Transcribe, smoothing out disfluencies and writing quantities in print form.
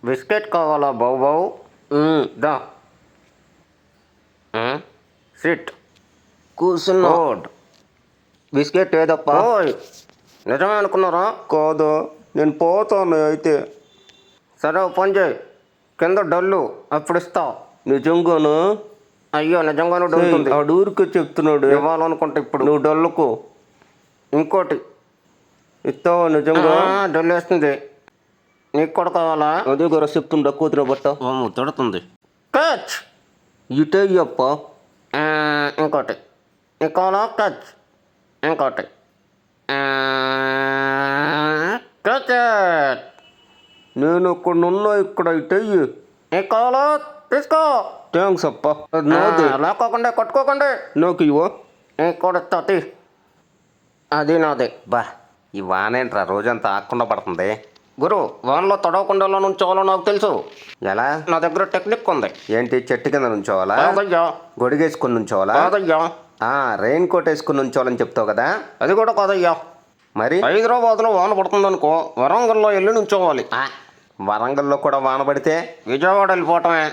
Biscuit కావాలా బావు బావు? దా సిట్ కూర్చున్నా. గుడ్. బిస్కెట్ ఏదప్పా? ఓయ్ నిజమే అనుకున్నారా? కాదు, నేను పోతాను అయితే. సరే ఓ పని చేయి, కింద డల్లు అప్పుడు ఇస్తా. నిజంగాను? అయ్యో నిజంగానే డల్లుతుంది. ఆ ఊరికే చెప్తున్నాడు. ఇవ్వాలనుకుంటే ఇప్పుడు నువ్వు డల్లుకు ఇంకోటి ఇస్తావా నిజంగా? డల్లు వేస్తుంది. నీకు కూడా కావాలా? అదే గారు చెప్తుండ కూతురు బట్ట తిడుతుంది. కచ్ ఇటే అప్ప. ఇంకోటి నీకు కావాలా? కచ్ ఇంకోటి కచ్. నేను ఇక్కడున్నా, ఇక్కడ ఇటే. నీకు కావాలా? తీసుకో. థ్యాంక్స్ అప్ప. అది నాది. లేకోకుండా కొట్టుకోకండి. నాకు ఇవ్వ. నీకు కూడా ఇస్తా తీ. అది నాది. బా, ఈ వానేంట్రా రోజంతా ఆకుండా పడుతుంది. గురు వానలో తడవకుండా ఎలా నుంచోవాలో నాకు తెలుసు. ఎలా? నా దగ్గర టెక్నిక్ ఉంది. ఏంటి, చెట్టు కింద నుంచోవాలా? కాదయ్యా. గొడిగేసుకుని నుంచోవాలా? కాదయ్యా. రెయిన్ కోట్ వేసుకుని నుంచోవాలని చెప్తావు కదా. అది కూడా కాదయ్యా. మరి హైదరాబాద్లో వాన పడుతుందనుకో, వరంగల్లో వెళ్ళి నుంచోవాలి. వరంగల్లో కూడా వాన పడితే విజయవాడ వెళ్ళిపోవటమే.